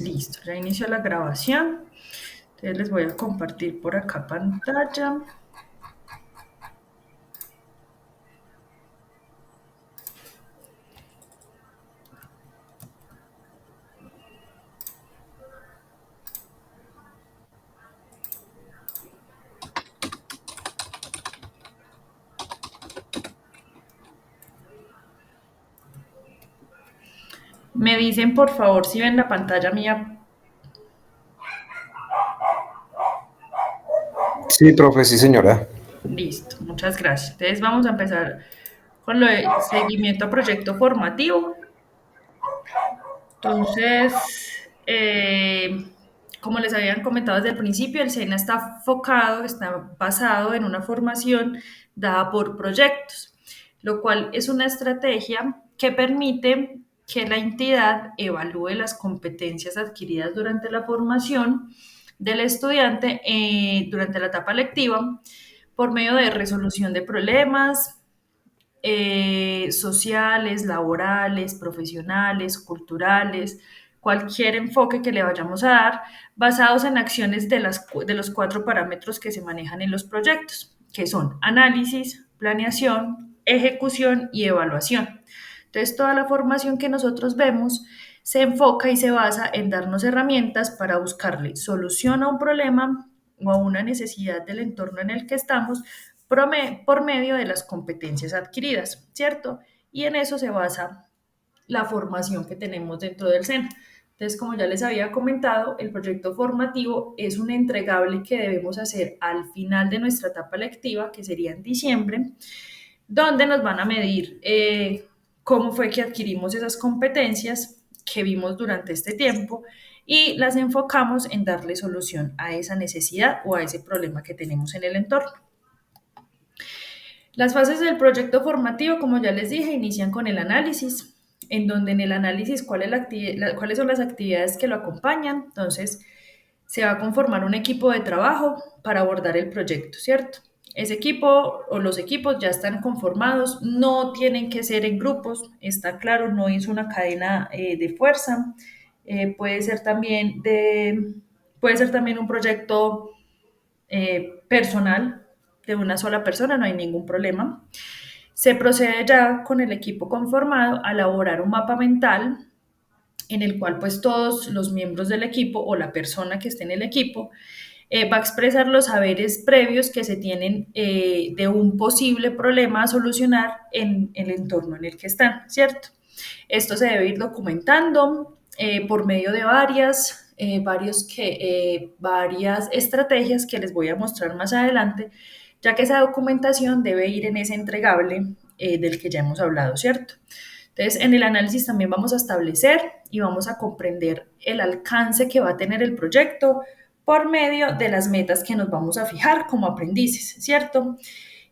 Listo, ya inició la grabación. Entonces les voy a compartir por acá pantalla. Me dicen por favor si ven la pantalla mía. Sí, profe, sí, señora. Listo, muchas gracias. Entonces vamos a empezar con lo de seguimiento a proyecto formativo. Entonces, como les habían comentado desde el principio, el SENA está basado en una formación dada por proyectos, lo cual es una estrategia que permite que la entidad evalúe las competencias adquiridas durante la formación del estudiante durante la etapa lectiva por medio de resolución de problemas, sociales, laborales, profesionales, culturales, cualquier enfoque que le vayamos a dar, basados en acciones de los cuatro parámetros que se manejan en los proyectos, que son análisis, planeación, ejecución y evaluación. Entonces, toda la formación que nosotros vemos se enfoca y se basa en darnos herramientas para buscarle solución a un problema o a una necesidad del entorno en el que estamos por medio de las competencias adquiridas, ¿cierto? Y en eso se basa la formación que tenemos dentro del SENA. Entonces, como ya les había comentado, el proyecto formativo es un entregable que debemos hacer al final de nuestra etapa lectiva, que sería en diciembre, donde nos van a medir cómo fue que adquirimos esas competencias que vimos durante este tiempo y las enfocamos en darle solución a esa necesidad o a ese problema que tenemos en el entorno. Las fases del proyecto formativo, como ya les dije, inician con el análisis, en donde en el análisis cuáles son las actividades que lo acompañan. Entonces, se va a conformar un equipo de trabajo para abordar el proyecto, ¿cierto? Ese equipo o los equipos ya están conformados, no tienen que ser en grupos, está claro, no es una cadena de fuerza, puede ser también puede ser también un proyecto personal de una sola persona, no hay ningún problema. Se procede ya con el equipo conformado a elaborar un mapa mental en el cual pues todos los miembros del equipo o la persona que esté en el equipo va a expresar los saberes previos que se tienen de un posible problema a solucionar en el entorno en el que están, ¿cierto? Esto se debe ir documentando por medio de varias estrategias que les voy a mostrar más adelante, ya que esa documentación debe ir en ese entregable del que ya hemos hablado, ¿cierto? Entonces, en el análisis también vamos a establecer y vamos a comprender el alcance que va a tener el proyecto por medio de las metas que nos vamos a fijar como aprendices, ¿cierto?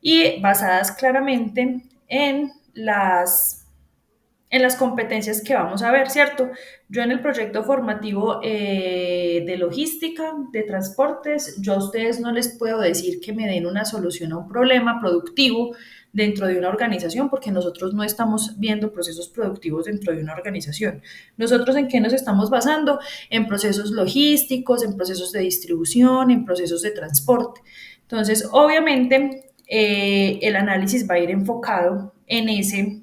Y basadas claramente en las competencias que vamos a ver, ¿cierto? Yo en el proyecto formativo de logística, de transportes, yo a ustedes no les puedo decir que me den una solución a un problema productivo dentro de una organización, porque nosotros no estamos viendo procesos productivos dentro de una organización. Nosotros en qué nos estamos basando? En procesos logísticos, en procesos de distribución, en procesos de transporte. Entonces, obviamente, el análisis va a ir enfocado en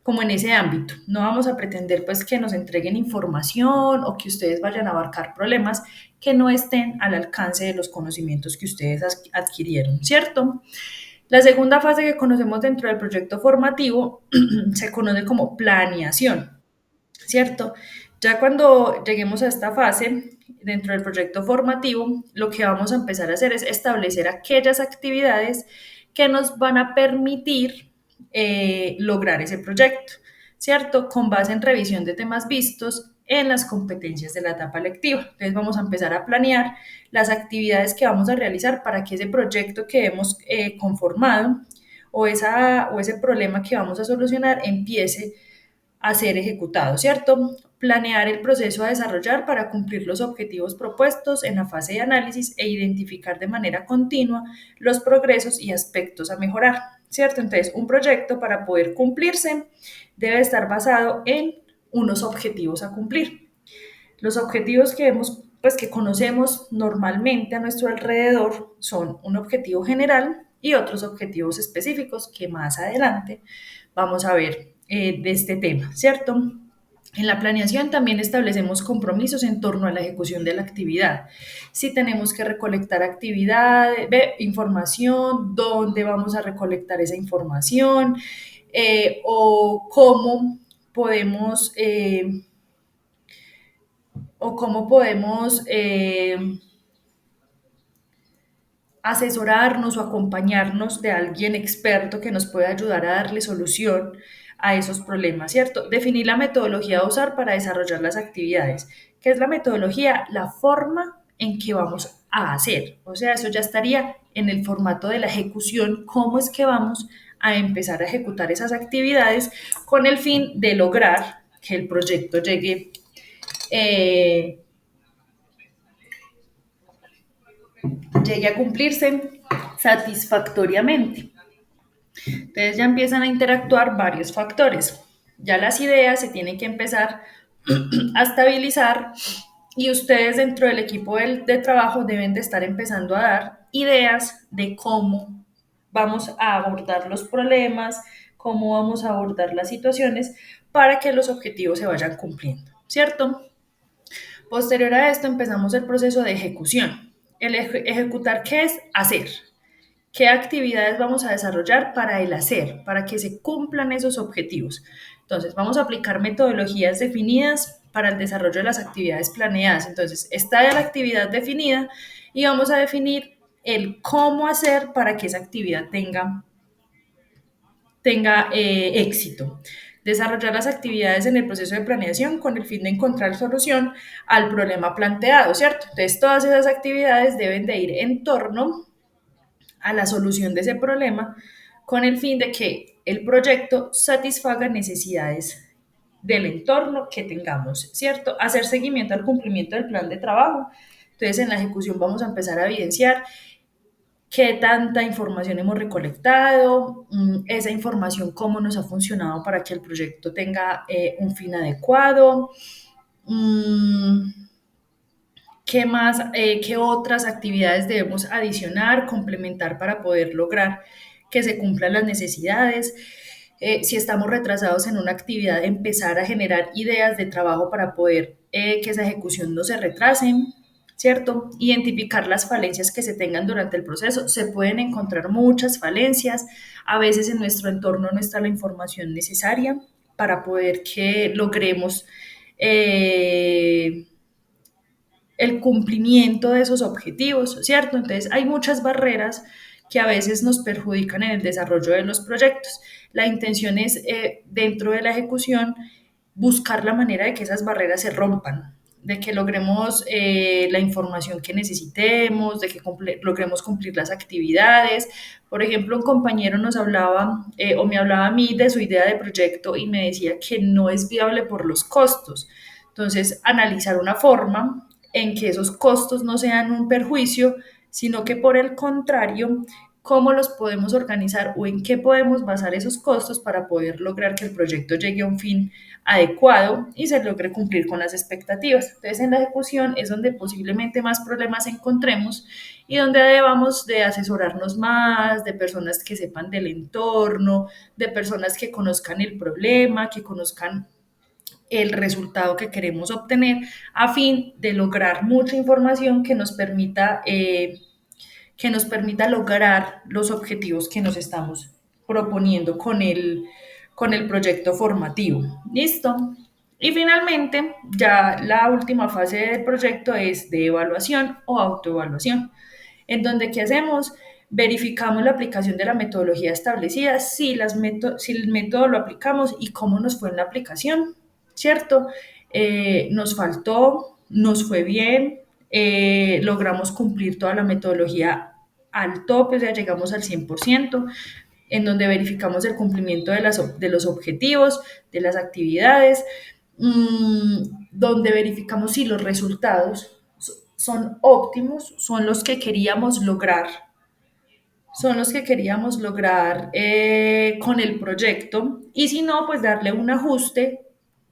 como en ese ámbito. No vamos a pretender pues que nos entreguen información o que ustedes vayan a abarcar problemas que no estén al alcance de los conocimientos que ustedes adquirieron, ¿cierto? La segunda fase que conocemos dentro del proyecto formativo se conoce como planeación, ¿cierto? Ya cuando lleguemos a esta fase dentro del proyecto formativo, lo que vamos a empezar a hacer es establecer aquellas actividades que nos van a permitir lograr ese proyecto, ¿cierto? Con base en revisión de temas vistos en las competencias de la etapa lectiva. Entonces vamos a empezar a planear las actividades que vamos a realizar para que ese proyecto que hemos conformado o ese problema que vamos a solucionar empiece a ser ejecutado, ¿cierto? Planear el proceso a desarrollar para cumplir los objetivos propuestos en la fase de análisis e identificar de manera continua los progresos y aspectos a mejorar, ¿cierto? Entonces, un proyecto para poder cumplirse debe estar basado en unos objetivos a cumplir. Los objetivos que vemos, pues que conocemos normalmente a nuestro alrededor son un objetivo general y otros objetivos específicos que más adelante vamos a ver de este tema, ¿cierto? En la planeación también establecemos compromisos en torno a la ejecución de la actividad. Si tenemos que recolectar actividades, información, dónde vamos a recolectar esa información o podemos, eh, cómo podemos asesorarnos o acompañarnos de alguien experto que nos pueda ayudar a darle solución a esos problemas, ¿cierto? Definir la metodología a usar para desarrollar las actividades. ¿Qué es la metodología? La forma en que vamos a hacer. O sea, eso ya estaría en el formato de la ejecución, cómo es que vamos a empezar a ejecutar esas actividades con el fin de lograr que el proyecto eh, llegue a cumplirse satisfactoriamente. Entonces ya empiezan a interactuar varios factores. Ya las ideas se tienen que empezar a estabilizar y ustedes dentro del equipo de trabajo deben de estar empezando a dar ideas de cómo vamos a abordar los problemas, cómo vamos a abordar las situaciones para que los objetivos se vayan cumpliendo, ¿cierto? Posterior a esto empezamos el proceso de ejecución. El ejecutar, ¿qué es? Hacer. ¿Qué actividades vamos a desarrollar para el hacer, para que se cumplan esos objetivos? Entonces, vamos a aplicar metodologías definidas para el desarrollo de las actividades planeadas. Entonces, está ya la actividad definida y vamos a definir el cómo hacer para que esa actividad tenga éxito. Desarrollar las actividades en el proceso de planeación con el fin de encontrar solución al problema planteado, ¿cierto? Entonces, todas esas actividades deben de ir en torno a la solución de ese problema con el fin de que el proyecto satisfaga necesidades del entorno que tengamos, ¿cierto? Hacer seguimiento al cumplimiento del plan de trabajo. Entonces, en la ejecución vamos a empezar a evidenciar qué tanta información hemos recolectado, esa información cómo nos ha funcionado para que el proyecto tenga un fin adecuado, mmm, qué más, qué otras actividades debemos adicionar, complementar para poder lograr que se cumplan las necesidades. Si estamos retrasados en una actividad, empezar a generar ideas de trabajo para poder que esa ejecución no se retrase, ¿cierto? Identificar las falencias que se tengan durante el proceso. Se pueden encontrar muchas falencias. A veces en nuestro entorno no está la información necesaria para poder que logremos el cumplimiento de esos objetivos, ¿cierto? Entonces hay muchas barreras que a veces nos perjudican en el desarrollo de los proyectos. La intención es, dentro de la ejecución, buscar la manera de que esas barreras se rompan, de que logremos la información que necesitemos, de que logremos cumplir las actividades. Por ejemplo, un compañero nos hablaba o me hablaba a mí de su idea de proyecto y me decía que no es viable por los costos. Entonces, analizar una forma en que esos costos no sean un perjuicio, sino que por el contrario, cómo los podemos organizar o en qué podemos basar esos costos para poder lograr que el proyecto llegue a un fin adecuado y se logre cumplir con las expectativas. Entonces, en la ejecución es donde posiblemente más problemas encontremos y donde debamos de asesorarnos más, de personas que sepan del entorno, de personas que conozcan el problema, que conozcan el resultado que queremos obtener a fin de lograr mucha información que nos permita lograr los objetivos que nos estamos proponiendo con el proyecto formativo. ¿Listo? Y finalmente, ya la última fase del proyecto es de evaluación o autoevaluación, en donde ¿qué hacemos? Verificamos la aplicación de la metodología establecida, si el método lo aplicamos y cómo nos fue en la aplicación, ¿cierto? Nos faltó, nos fue bien, logramos cumplir toda la metodología al tope, o sea, llegamos al 100%, en donde verificamos el cumplimiento de los objetivos, de las actividades, donde verificamos si los resultados son óptimos, son los que queríamos lograr con el proyecto, y si no, pues darle un ajuste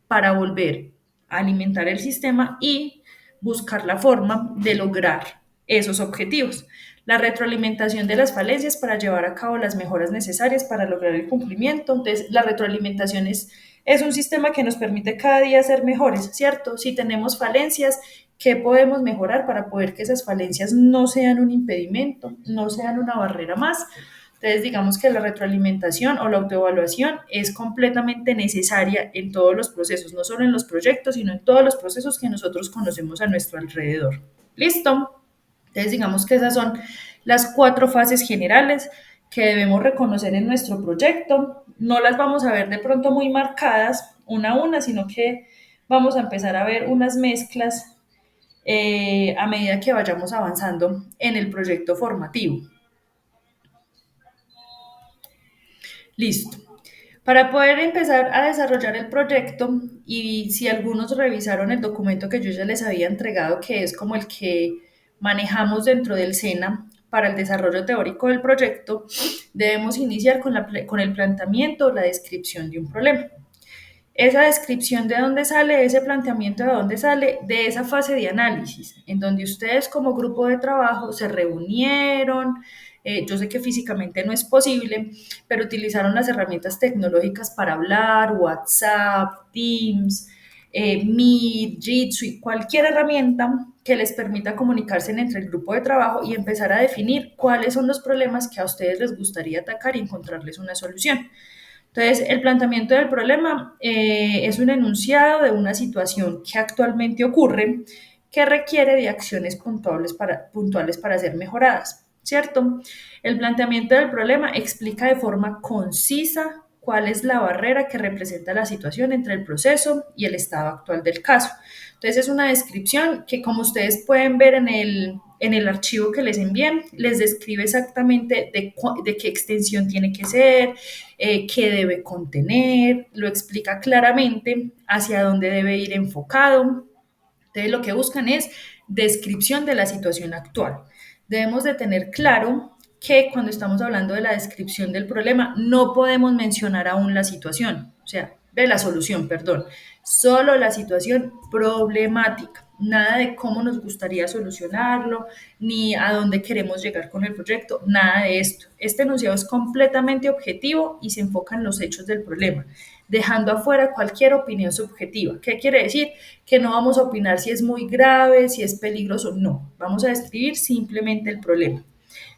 para volver alimentar el sistema y buscar la forma de lograr esos objetivos. La retroalimentación de las falencias para llevar a cabo las mejoras necesarias para lograr el cumplimiento. Entonces, la retroalimentación es un sistema que nos permite cada día ser mejores, ¿cierto? Si tenemos falencias, ¿qué podemos mejorar para poder que esas falencias no sean un impedimento, no sean una barrera más? Entonces, digamos que la retroalimentación o la autoevaluación es completamente necesaria en todos los procesos, no solo en los proyectos, sino en todos los procesos que nosotros conocemos a nuestro alrededor. ¿Listo? Entonces, digamos que esas son las 4 fases generales que debemos reconocer en nuestro proyecto. No las vamos a ver de pronto muy marcadas una a una, sino que vamos a empezar a ver unas mezclas a medida que vayamos avanzando en el proyecto formativo. Listo. Para poder empezar a desarrollar el proyecto, y si algunos revisaron el documento que yo ya les había entregado, que es como el que manejamos dentro del SENA para el desarrollo teórico del proyecto, debemos iniciar con el planteamiento, la descripción de un problema. Esa descripción de dónde sale, ese planteamiento de dónde sale, de esa fase de análisis, en donde ustedes como grupo de trabajo se reunieron, yo sé que físicamente no es posible, pero utilizaron las herramientas tecnológicas para hablar, WhatsApp, Teams, Meet, Jitsi, cualquier herramienta que les permita comunicarse entre el grupo de trabajo y empezar a definir cuáles son los problemas que a ustedes les gustaría atacar y encontrarles una solución. Entonces, el planteamiento del problema es un enunciado de una situación que actualmente ocurre que requiere de acciones puntuales para ser mejoradas, ¿cierto? El planteamiento del problema explica de forma concisa cuál es la barrera que representa la situación entre el proceso y el estado actual del caso. Entonces, es una descripción que, como ustedes pueden ver en el archivo que les envíen, les describe exactamente de qué extensión tiene que ser, qué debe contener, lo explica claramente hacia dónde debe ir enfocado. Entonces, lo que buscan es descripción de la situación actual. Debemos de tener claro que cuando estamos hablando de la descripción del problema, no podemos mencionar aún la situación, o sea, de la solución, perdón, solo la situación problemática, nada de cómo nos gustaría solucionarlo, ni a dónde queremos llegar con el proyecto, nada de esto. Este enunciado es completamente objetivo y se enfoca en los hechos del problema, dejando afuera cualquier opinión subjetiva. ¿Qué quiere decir? Que no vamos a opinar si es muy grave, si es peligroso, no. Vamos a describir simplemente el problema.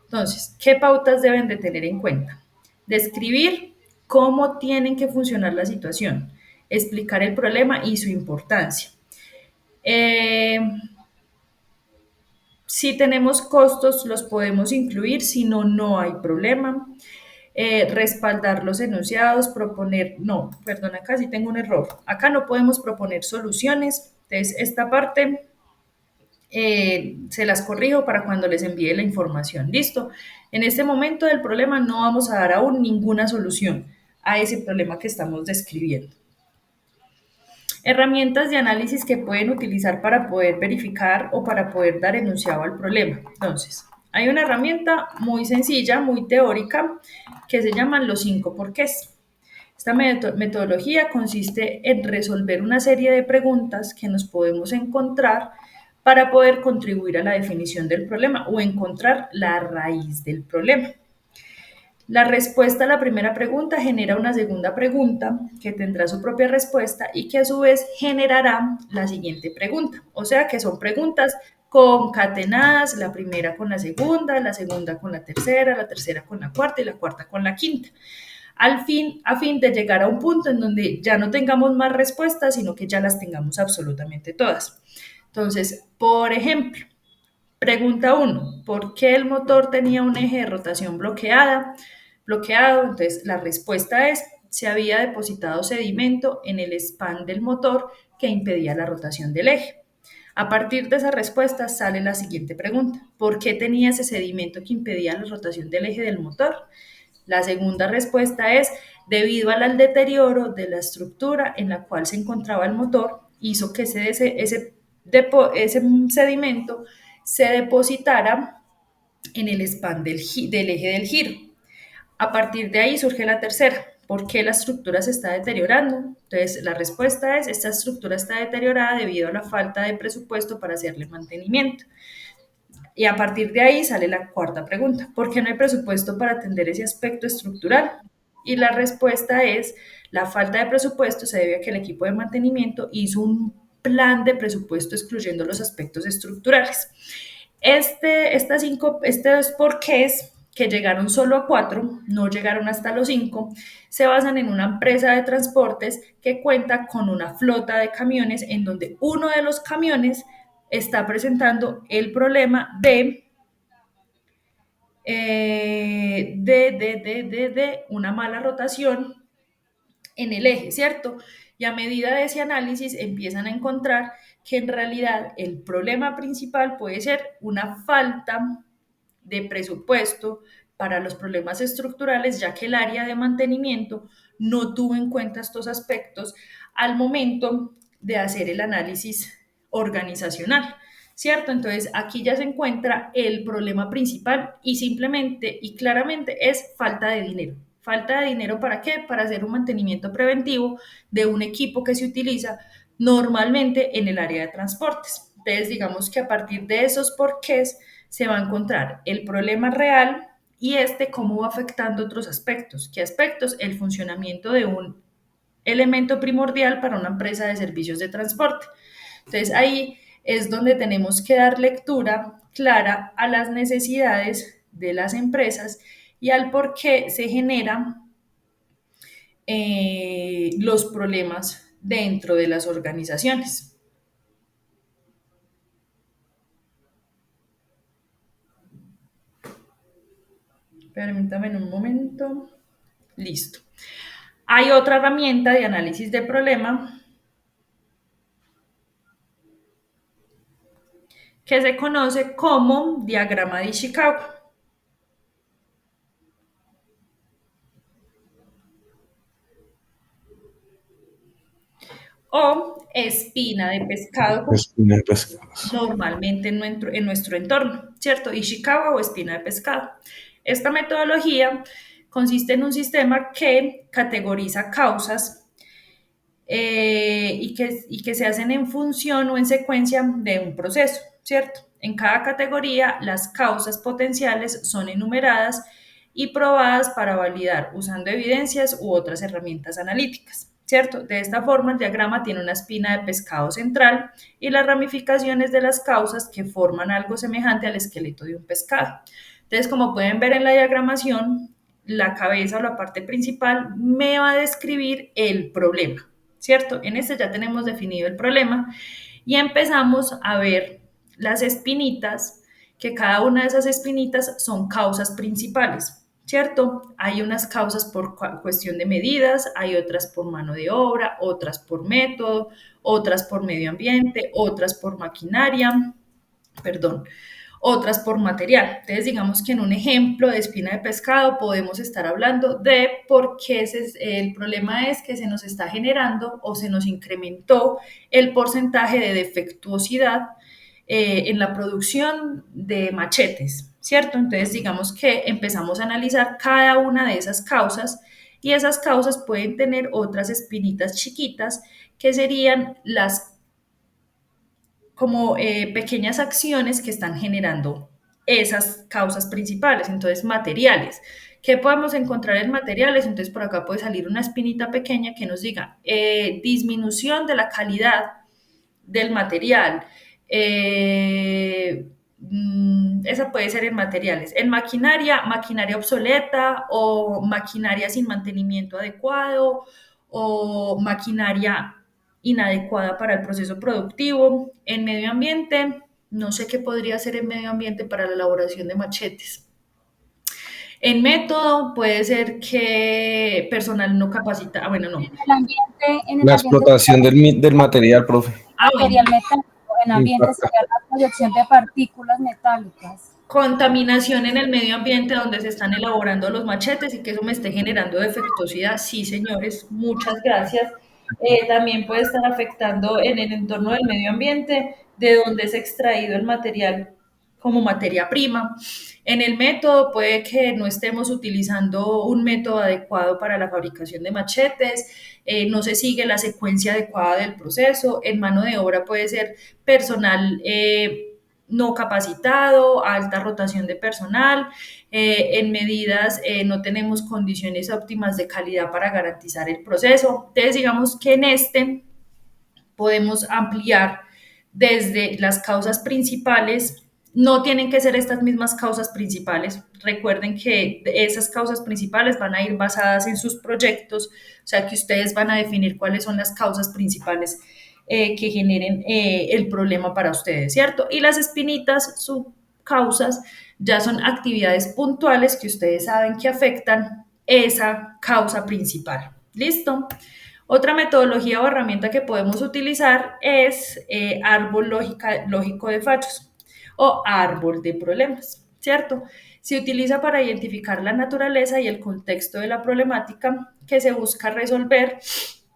Entonces, ¿qué pautas deben de tener en cuenta? Describir cómo tienen que funcionar la situación, explicar el problema y su importancia. Eh, si tenemos costos, los podemos incluir, si no, no hay problema. Respaldar los enunciados, proponer, no, perdón, acá sí tengo un error. Acá no podemos proponer soluciones. Entonces, esta parte se las corrijo para cuando les envíe la información. Listo. En este momento del problema no vamos a dar aún ninguna solución a ese problema que estamos describiendo. Herramientas de análisis que pueden utilizar para poder verificar o para poder dar enunciado al problema. Entonces, hay una herramienta muy sencilla, muy teórica, que se llaman los 5 porqués. Esta metodología consiste en resolver una serie de preguntas que nos podemos encontrar para poder contribuir a la definición del problema o encontrar la raíz del problema. La respuesta a la primera pregunta genera una segunda pregunta que tendrá su propia respuesta y que a su vez generará la siguiente pregunta. O sea que son preguntas concatenadas, la primera con la segunda con la tercera con la cuarta y la cuarta con la quinta. A fin de llegar a un punto en donde ya no tengamos más respuestas, sino que ya las tengamos absolutamente todas. Entonces, por ejemplo, pregunta 1, ¿por qué el motor tenía un eje de rotación bloqueado? Entonces, la respuesta es, se había depositado sedimento en el span del motor que impedía la rotación del eje. A partir de esa respuesta sale la siguiente pregunta, ¿por qué tenía ese sedimento que impedía la rotación del eje del motor? La segunda respuesta es, debido al deterioro de la estructura en la cual se encontraba el motor, hizo que ese sedimento se depositara en el span del eje del giro. A partir de ahí surge la tercera. ¿Por qué la estructura se está deteriorando? Entonces, la respuesta es, esta estructura está deteriorada debido a la falta de presupuesto para hacerle mantenimiento. Y a partir de ahí sale la cuarta pregunta, ¿por qué no hay presupuesto para atender ese aspecto estructural? Y la respuesta es, la falta de presupuesto se debe a que el equipo de mantenimiento hizo un plan de presupuesto excluyendo los aspectos estructurales. Estos porqués, que llegaron solo a 4, no llegaron hasta los 5, se basan en una empresa de transportes que cuenta con una flota de camiones en donde uno de los camiones está presentando el problema de una mala rotación en el eje, ¿cierto? Y a medida de ese análisis empiezan a encontrar que en realidad el problema principal puede ser una falta de presupuesto para los problemas estructurales, ya que el área de mantenimiento no tuvo en cuenta estos aspectos al momento de hacer el análisis organizacional, ¿cierto? Entonces aquí ya se encuentra el problema principal y simplemente y claramente es falta de dinero. ¿Falta de dinero para qué? Para hacer un mantenimiento preventivo de un equipo que se utiliza normalmente en el área de transportes. Entonces, digamos que a partir de esos porqués se va a encontrar el problema real y cómo va afectando otros aspectos. ¿Qué aspectos? El funcionamiento de un elemento primordial para una empresa de servicios de transporte. Entonces, ahí es donde tenemos que dar lectura clara a las necesidades de las empresas y al por qué se generan los problemas dentro de las organizaciones. Permítame un momento. Listo. Hay otra herramienta de análisis de problema que se conoce como diagrama de Ishikawa o espina de pescado, Espina de pescados. normalmente en nuestro entorno, ¿cierto? Ishikawa o espina de pescado. Esta metodología consiste en un sistema que categoriza causas y que se hacen en función o en secuencia de un proceso, ¿cierto? En cada categoría, las causas potenciales son enumeradas y probadas para validar usando evidencias u otras herramientas analíticas, ¿cierto? De esta forma, el diagrama tiene una espina de pescado central y las ramificaciones de las causas que forman algo semejante al esqueleto de un pescado. Entonces, como pueden ver en la diagramación, la cabeza o la parte principal me va a describir el problema, ¿cierto? En este ya tenemos definido el problema y empezamos a ver las espinitas, que cada una de esas espinitas son causas principales, ¿cierto? Hay unas causas por cuestión de medidas, hay otras por mano de obra, otras por método, otras por medio ambiente, otras por maquinaria, perdón, otras por material. Entonces, digamos que en un ejemplo de espina de pescado podemos estar hablando de por qué el problema es que se nos está generando o se nos incrementó el porcentaje de defectuosidad en la producción de machetes, ¿cierto? Entonces, digamos que empezamos a analizar cada una de esas causas y esas causas pueden tener otras espinitas chiquitas que serían las como pequeñas acciones que están generando esas causas principales. Entonces, materiales. ¿Qué podemos encontrar en materiales? Entonces, por acá puede salir una espinita pequeña que nos diga disminución de la calidad del material. Esa puede ser en materiales. En maquinaria, maquinaria obsoleta o maquinaria sin mantenimiento adecuado o maquinaria inadecuada para el proceso productivo. En medio ambiente, no sé qué podría ser en medio ambiente para la elaboración de machetes. En método puede ser que personal no capacita, bueno, no. En el La ambiente explotación del material, profe. material metálico, en ambiente sería la proyección de partículas metálicas. Contaminación en el medio ambiente donde se están elaborando los machetes y que eso me esté generando defectuosidad. Sí, señores, muchas gracias. También puede estar afectando en el entorno del medio ambiente de donde es extraído el material como materia prima. En el método puede que no estemos utilizando un método adecuado para la fabricación de machetes, no se sigue la secuencia adecuada del proceso. En mano de obra puede ser personal no capacitado, alta rotación de personal, en medidas no tenemos condiciones óptimas de calidad para garantizar el proceso. Entonces, digamos que en este podemos ampliar desde las causas principales. No tienen que ser estas mismas causas principales. Recuerden que esas causas principales van a ir basadas en sus proyectos, o sea que ustedes van a definir cuáles son las causas principales que generen el problema para ustedes, ¿cierto? Y las espinitas, subcausas, ya son actividades puntuales que ustedes saben que afectan esa causa principal. ¿Listo? Otra metodología o herramienta que podemos utilizar es árbol lógico de fallos o árbol de problemas, ¿cierto? Se utiliza para identificar la naturaleza y el contexto de la problemática que se busca resolver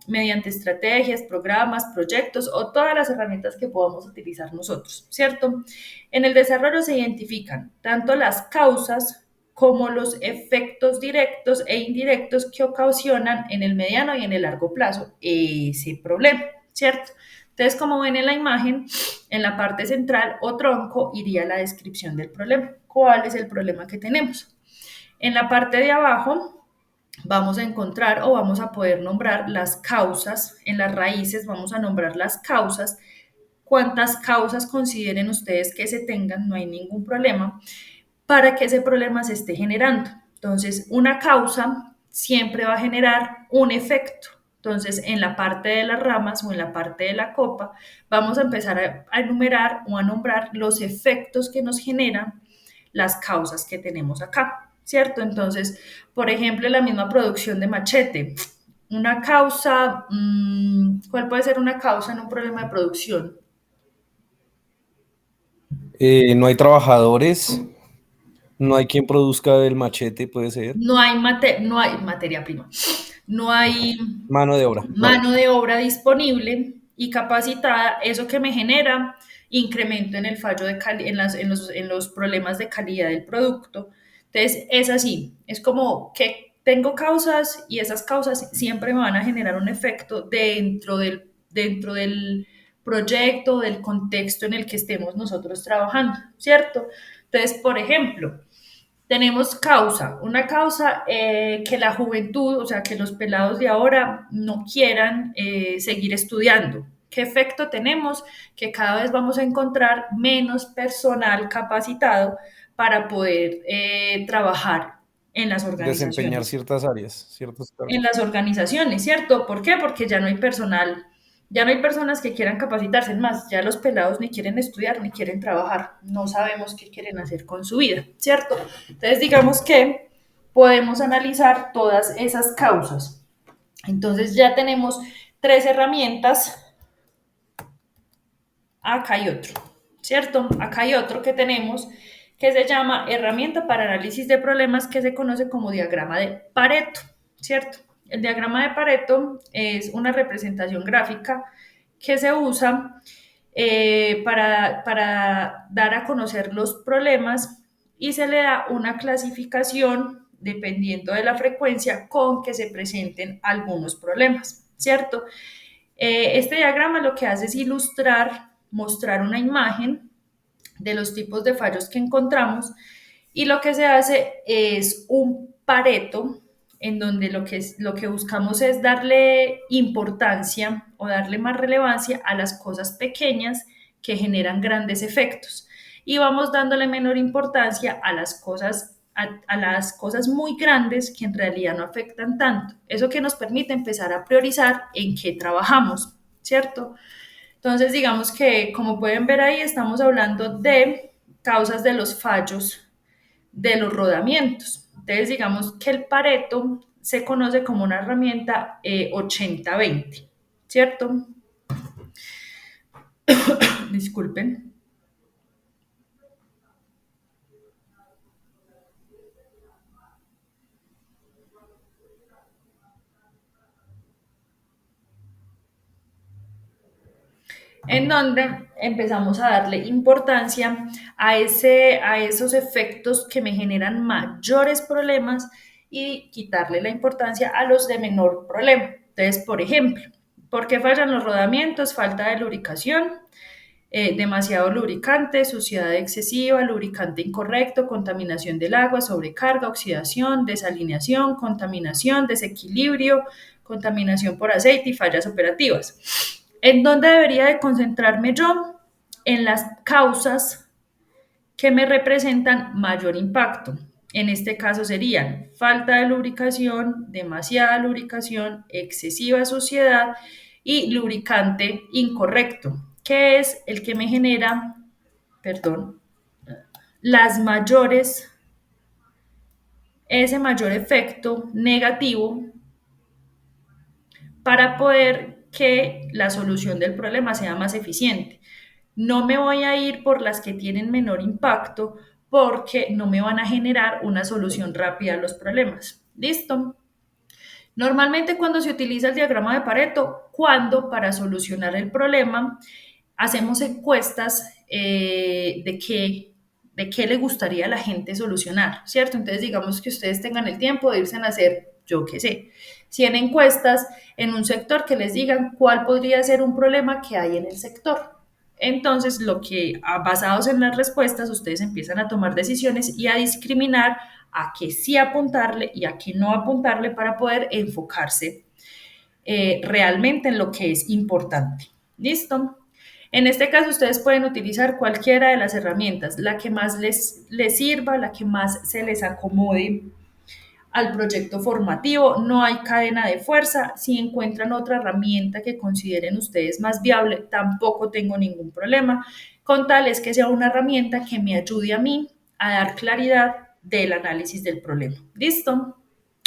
mediante estrategias, programas, proyectos o todas las herramientas que podamos utilizar nosotros, ¿cierto? En el desarrollo se identifican tanto las causas como los efectos directos e indirectos que ocasionan en el mediano y en el largo plazo ese problema, ¿cierto? Entonces, como ven en la imagen, en la parte central o tronco iría la descripción del problema. ¿Cuál es el problema que tenemos? En la parte de abajo vamos a encontrar o vamos a poder nombrar las causas. En las raíces vamos a nombrar las causas. Cuantas causas consideren ustedes que se tengan, no hay ningún problema para que ese problema se esté generando. Entonces, una causa siempre va a generar un efecto. Entonces, en la parte de las ramas o en la parte de la copa, vamos a empezar a enumerar o a nombrar los efectos que nos generan las causas que tenemos acá, ¿cierto? Entonces, por ejemplo, la misma producción de machete. Una causa, ¿cuál puede ser una causa en un problema de producción? No hay trabajadores, no hay quien produzca el machete, puede ser. No hay materia prima, no hay Mano de obra. mano de obra disponible y capacitada, eso que me genera incremento en el fallo de en los problemas de calidad del producto. Entonces, es así, es como que tengo causas y esas causas siempre me van a generar un efecto dentro del proyecto, del contexto en el que estemos nosotros trabajando, ¿cierto? Entonces, por ejemplo, tenemos causa, una causa que la juventud, o sea, que los pelados de ahora no quieran seguir estudiando. ¿Qué efecto tenemos? Que cada vez vamos a encontrar menos personal capacitado para poder trabajar en las Desempeñar organizaciones. ciertas áreas, ciertos En cargos. las organizaciones, ¿cierto? ¿Por qué? Porque ya no hay personal, ya no hay personas que quieran capacitarse, es más, ya los pelados ni quieren estudiar ni quieren trabajar, no sabemos qué quieren hacer con su vida, ¿cierto? Entonces, digamos que podemos analizar todas esas causas. Entonces, ya tenemos tres herramientas. Acá hay otro, ¿cierto? Acá hay otro que tenemos que se llama herramienta para análisis de problemas que se conoce como diagrama de Pareto, ¿cierto? El diagrama de Pareto es una representación gráfica que se usa para dar a conocer los problemas y se le da una clasificación dependiendo de la frecuencia con que se presenten algunos problemas, ¿cierto? Este diagrama lo que hace es ilustrar, mostrar una imagen de los tipos de fallos que encontramos y lo que se hace es un pareto en donde lo que buscamos es darle importancia o darle más relevancia a las cosas pequeñas que generan grandes efectos y vamos dándole menor importancia a las cosas muy grandes que en realidad no afectan tanto. Eso que nos permite empezar a priorizar en qué trabajamos, ¿cierto? Entonces, digamos que, como pueden ver ahí, estamos hablando de causas de los fallos de los rodamientos. Entonces, digamos que el Pareto se conoce como una herramienta 80-20, ¿cierto? Disculpen. en donde empezamos a darle importancia a esos efectos que me generan mayores problemas y quitarle la importancia a los de menor problema. Entonces, por ejemplo, ¿por qué fallan los rodamientos? Falta de lubricación, demasiado lubricante, suciedad excesiva, lubricante incorrecto, contaminación del agua, sobrecarga, oxidación, desalineación, contaminación, desequilibrio, contaminación por aceite y fallas operativas. ¿En dónde debería de concentrarme yo? En las causas que me representan mayor impacto. En este caso serían falta de lubricación, demasiada lubricación, excesiva suciedad y lubricante incorrecto, que es el que me genera, perdón, las mayores, ese mayor efecto negativo para poder que la solución del problema sea más eficiente. No me voy a ir por las que tienen menor impacto porque no me van a generar una solución rápida a los problemas. ¿Listo? Normalmente cuando se utiliza el diagrama de Pareto, cuando para solucionar el problema hacemos encuestas de qué le gustaría a la gente solucionar, ¿cierto? Entonces digamos que ustedes tengan el tiempo de irse a hacer, yo qué sé, 100 encuestas en un sector que les digan cuál podría ser un problema que hay en el sector. Entonces, basados en las respuestas, ustedes empiezan a tomar decisiones y a discriminar a qué sí apuntarle y a qué no apuntarle para poder enfocarse realmente en lo que es importante. ¿Listo? En este caso, ustedes pueden utilizar cualquiera de las herramientas, la que más les sirva, la que más se les acomode al proyecto formativo. No hay cadena de fuerza. Si encuentran otra herramienta que consideren ustedes más viable, tampoco tengo ningún problema. Con tal es que sea una herramienta que me ayude a mí a dar claridad del análisis del problema. ¿Listo?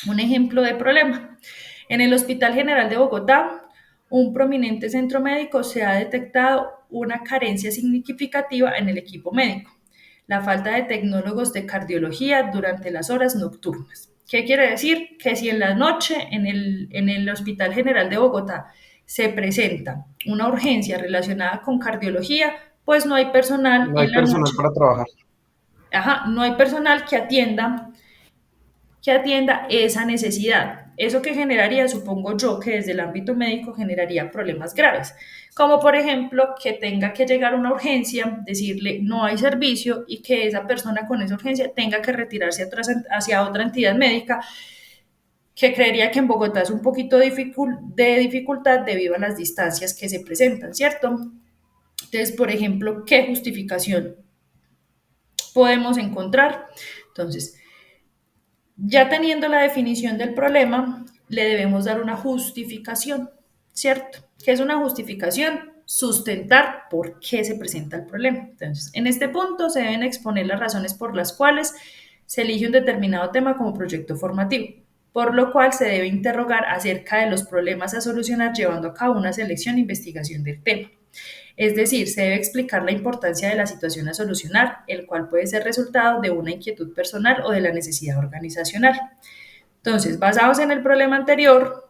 Un ejemplo de problema. En el Hospital General de Bogotá, un prominente centro médico, se ha detectado una carencia significativa en el equipo médico, la falta de tecnólogos de cardiología durante las horas nocturnas. ¿Qué quiere decir? Que si en la noche en el Hospital General de Bogotá se presenta una urgencia relacionada con cardiología, pues no hay personal No hay en la personal noche. para trabajar. Ajá, no hay personal que atienda esa necesidad. Eso que generaría, supongo yo, que desde el ámbito médico generaría problemas graves, como por ejemplo que tenga que llegar una urgencia, decirle no hay servicio y que esa persona con esa urgencia tenga que retirarse hacia otra entidad médica, que creería que en Bogotá es un poquito de dificultad debido a las distancias que se presentan, ¿cierto? Entonces, por ejemplo, ¿qué justificación podemos encontrar? Entonces, ya teniendo la definición del problema, le debemos dar una justificación, ¿cierto? ¿Qué es una justificación? Sustentar por qué se presenta el problema. Entonces, en este punto se deben exponer las razones por las cuales se elige un determinado tema como proyecto formativo, por lo cual se debe interrogar acerca de los problemas a solucionar llevando a cabo una selección e investigación del tema. Es decir, se debe explicar la importancia de la situación a solucionar, el cual puede ser resultado de una inquietud personal o de la necesidad organizacional. Entonces, basados en el problema anterior,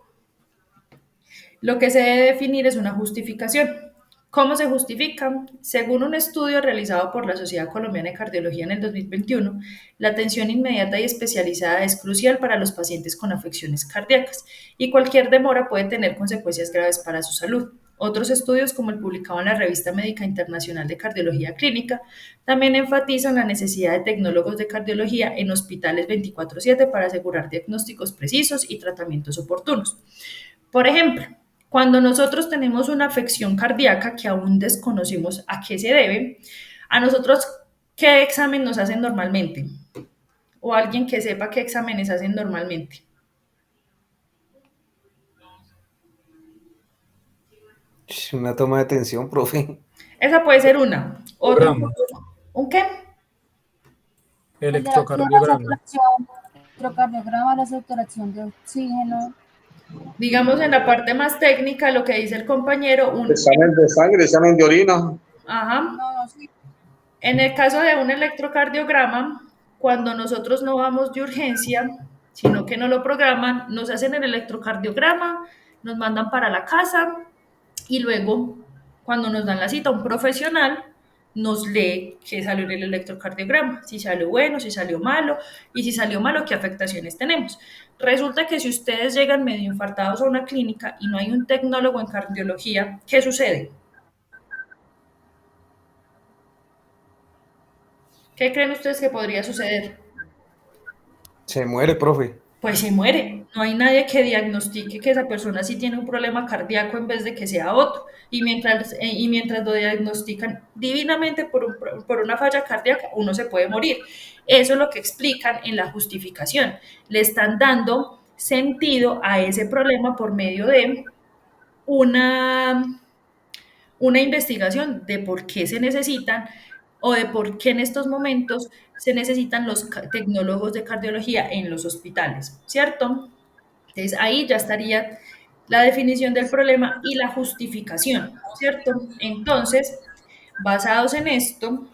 lo que se debe definir es una justificación. ¿Cómo se justifica? Según un estudio realizado por la Sociedad Colombiana de Cardiología en el 2021, la atención inmediata y especializada es crucial para los pacientes con afecciones cardíacas y cualquier demora puede tener consecuencias graves para su salud. Otros estudios, como el publicado en la Revista Médica Internacional de Cardiología Clínica, también enfatizan la necesidad de tecnólogos de cardiología en hospitales 24/7 para asegurar diagnósticos precisos y tratamientos oportunos. Por ejemplo, cuando nosotros tenemos una afección cardíaca que aún desconocemos a qué se debe, a nosotros, ¿qué examen nos hacen normalmente? O alguien que sepa qué exámenes hacen normalmente. Una toma de atención, profe. Esa puede ser una. Otro, Programa, ¿un qué? El de la, sí, la electrocardiograma. saturación, electrocardiograma, la saturación de oxígeno. Digamos en la parte más técnica, lo que dice el compañero, Examen de sangre, examen de orina. ajá. No, no, sí. En el caso de un electrocardiograma, cuando nosotros no vamos de urgencia, sino que no lo programan, nos hacen el electrocardiograma, nos mandan para la casa y luego, cuando nos dan la cita, un profesional nos lee qué salió en el electrocardiograma, si salió bueno, si salió malo, y si salió malo, qué afectaciones tenemos. Resulta que si ustedes llegan medio infartados a una clínica y no hay un tecnólogo en cardiología, ¿qué sucede? ¿Qué creen ustedes que podría suceder? Se muere, profe. Pues se muere. No hay nadie que diagnostique que esa persona sí tiene un problema cardíaco en vez de que sea otro. Y mientras lo diagnostican divinamente por una falla cardíaca, uno se puede morir. Eso es lo que explican en la justificación. Le están dando sentido a ese problema por medio de una una investigación de por qué se necesitan o de por qué en estos momentos se necesitan los tecnólogos de cardiología en los hospitales, ¿cierto? Entonces ahí ya estaría la definición del problema y la justificación, ¿cierto? Entonces, basados en esto,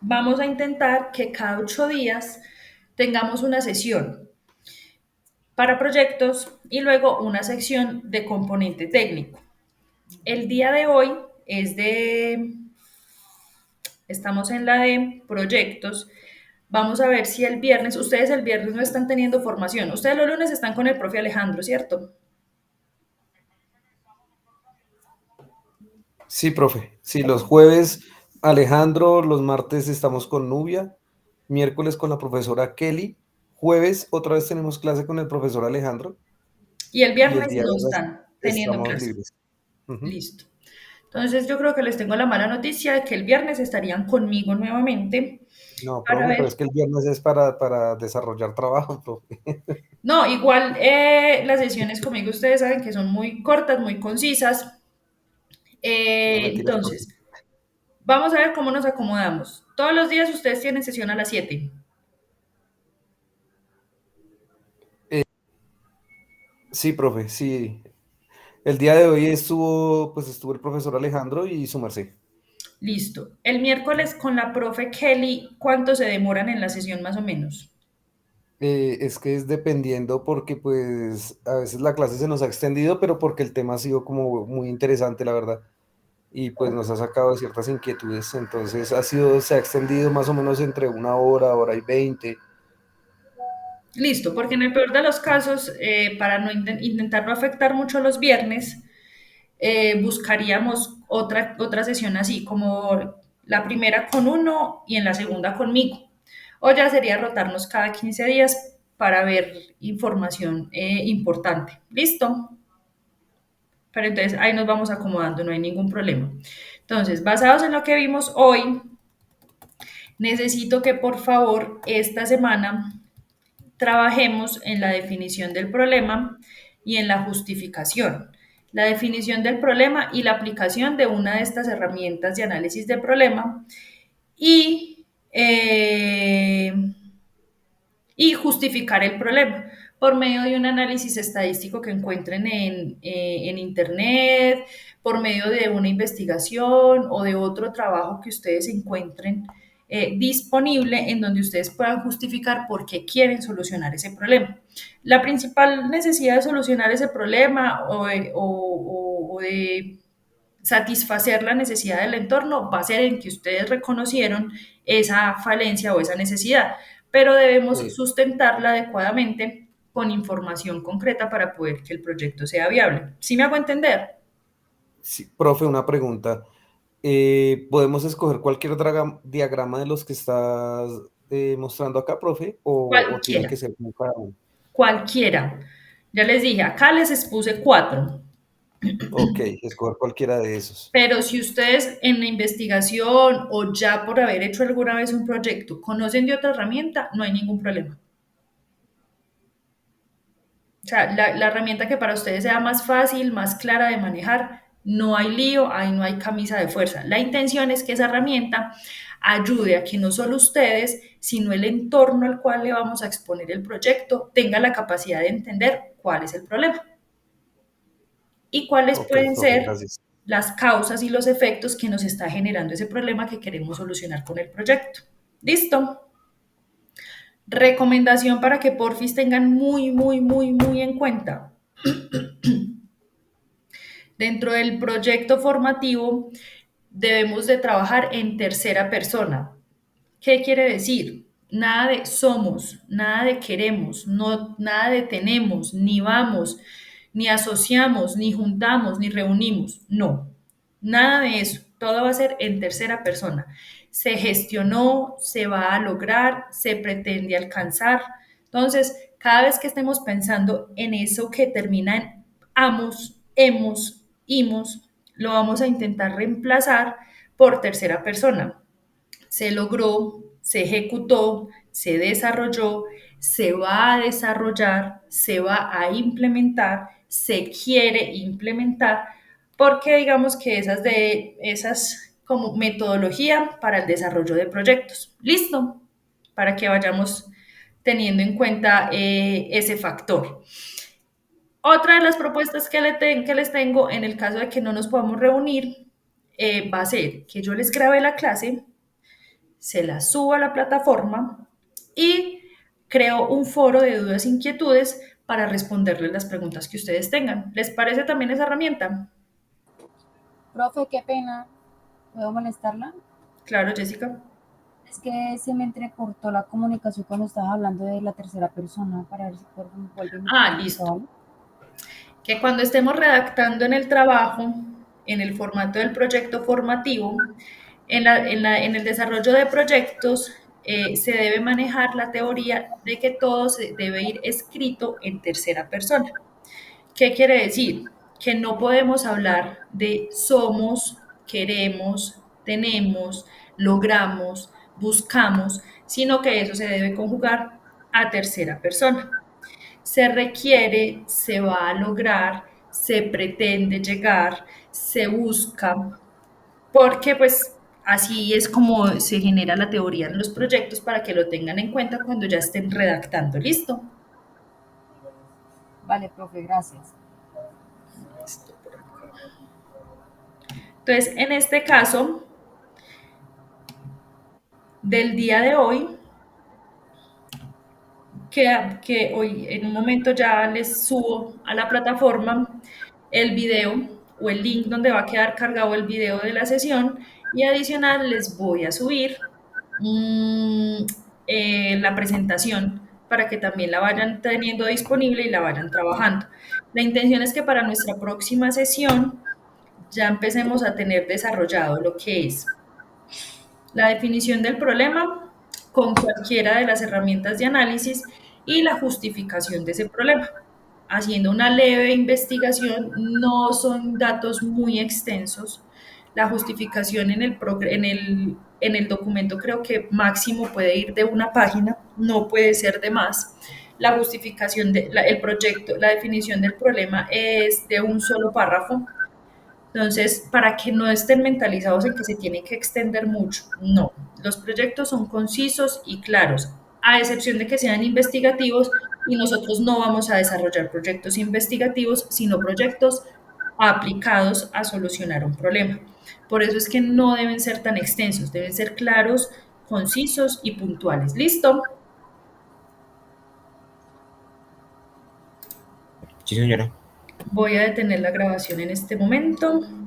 vamos a intentar que cada 8 días tengamos una sesión para proyectos y luego una sección de componente técnico. El día de hoy estamos en la de proyectos. Vamos a ver si ustedes el viernes no están teniendo formación. Ustedes los lunes están con el profe Alejandro, ¿cierto? Sí, profe. Sí, los jueves Alejandro, los martes estamos con Nubia, miércoles con la profesora Kelly, jueves otra vez tenemos clase con el profesor Alejandro Y el y el viernes día no de están teniendo estamos clase. libres. Ujú. Listo. Entonces yo creo que les tengo la mala noticia de que el viernes estarían conmigo nuevamente No, para profe, pero es ver. que el viernes es para desarrollar trabajo, profe. No, igual las sesiones conmigo ustedes saben que son muy cortas, muy concisas. No mentira, profe. Entonces, vamos a ver cómo nos acomodamos. Todos los días ustedes tienen sesión a las 7. Sí, profe, sí. El día de hoy estuvo el profesor Alejandro y su merced. Listo. El miércoles con la profe Kelly, ¿cuánto se demoran en la sesión más o menos? Es que es dependiendo porque pues a veces la clase se nos ha extendido, pero porque el tema ha sido como muy interesante, la verdad. Y pues nos ha sacado de ciertas inquietudes. Entonces se ha extendido más o menos entre 1 hora, hora y 20. Listo, porque en el peor de los casos, para no intentar no afectar mucho los viernes, buscaríamos otra sesión así, como la primera con uno y en la segunda conmigo. O ya sería rotarnos cada 15 días para ver información importante. ¿Listo? Pero entonces ahí nos vamos acomodando, no hay ningún problema. Entonces, basados en lo que vimos hoy, necesito que por favor esta semana trabajemos en la definición del problema y en la justificación. La definición del problema y la aplicación de una de estas herramientas de análisis del problema y, eh, y justificar el problema por medio de un análisis estadístico que encuentren en Internet, por medio de una investigación o de otro trabajo que ustedes encuentren disponible en donde ustedes puedan justificar por qué quieren solucionar ese problema. La principal necesidad de solucionar ese problema o de satisfacer la necesidad del entorno va a ser en que ustedes reconocieron esa falencia o esa necesidad, pero debemos Eh, sustentarla adecuadamente con información concreta para poder que el proyecto sea viable. ¿Sí me hago entender? sí, profe, una pregunta. ¿Podemos escoger cualquier diagrama de los que estás mostrando acá, profe? ¿O tiene Cualquiera, que ser con cada uno? cualquiera. Ya les dije, acá les expuse 4. Ok, escoger cualquiera de esos. Pero si ustedes en la investigación o ya por haber hecho alguna vez un proyecto conocen de otra herramienta, no hay ningún problema. O sea, la herramienta que para ustedes sea más fácil, más clara de manejar, no hay lío, ahí no hay camisa de fuerza. La intención es que esa herramienta ayude a que no solo ustedes, sino el entorno al cual le vamos a exponer el proyecto, tenga la capacidad de entender cuál es el problema y cuáles Ok, pueden profe, ser gracias. las causas y los efectos que nos está generando ese problema que queremos solucionar con el proyecto. ¿Listo? Recomendación para que porfis tengan muy, muy, muy, muy en cuenta. Dentro del proyecto formativo debemos de trabajar en tercera persona. ¿Qué quiere decir? Nada de somos, nada de queremos, no, nada de tenemos, ni vamos, ni asociamos, ni juntamos, ni reunimos. No, nada de eso. Todo va a ser en tercera persona. Se gestionó, se va a lograr, se pretende alcanzar. Entonces, cada vez que estemos pensando en eso que termina en amos, hemos, imos, lo vamos a intentar reemplazar por tercera persona. Se logró, se ejecutó, se desarrolló, se va a desarrollar, se va a implementar, se quiere implementar, porque digamos que esas como metodología para el desarrollo de proyectos. Listo, para que vayamos teniendo en cuenta ese factor. Otra de las propuestas que les tengo en el caso de que no nos podamos reunir va a ser que yo les grabe la clase, se la subo a la plataforma y creo un foro de dudas e inquietudes para responderles las preguntas que ustedes tengan. ¿Les parece también esa herramienta? Profe, qué pena. ¿Puedo molestarla? Claro, Jessica. Es que se me entrecortó la comunicación cuando estabas hablando de la tercera persona para ver si por favor me vuelve mi pregunta, Listo. ¿vale? Que cuando estemos redactando en el trabajo, en el formato del proyecto formativo, en el desarrollo de proyectos, se debe manejar la teoría de que todo se debe ir escrito en tercera persona. ¿Qué quiere decir? Que no podemos hablar de somos, queremos, tenemos, logramos, buscamos, sino que eso se debe conjugar a tercera persona. Se requiere, se va a lograr, se pretende llegar, se busca, porque pues así es como se genera la teoría en los proyectos para que lo tengan en cuenta cuando ya estén redactando. ¿Listo? Vale, profe, gracias. Entonces, en este caso del día de hoy, que hoy en un momento ya les subo a la plataforma el video o el link donde va a quedar cargado el video de la sesión y adicional les voy a subir la presentación para que también la vayan teniendo disponible y la vayan trabajando. La intención es que para nuestra próxima sesión ya empecemos a tener desarrollado lo que es la definición del problema con cualquiera de las herramientas de análisis y la justificación de ese problema. Haciendo una leve investigación, no son datos muy extensos. La justificación en el documento creo que máximo puede ir de una página, no puede ser de más. La justificación del proyecto, la definición del problema es de un solo párrafo. Entonces, para que no estén mentalizados en que se tiene que extender mucho, no. Los proyectos son concisos y claros, a excepción de que sean investigativos y nosotros no vamos a desarrollar proyectos investigativos, sino proyectos aplicados a solucionar un problema. Por eso es que no deben ser tan extensos, deben ser claros, concisos y puntuales. ¿Listo? Sí, señora. Voy a detener la grabación en este momento.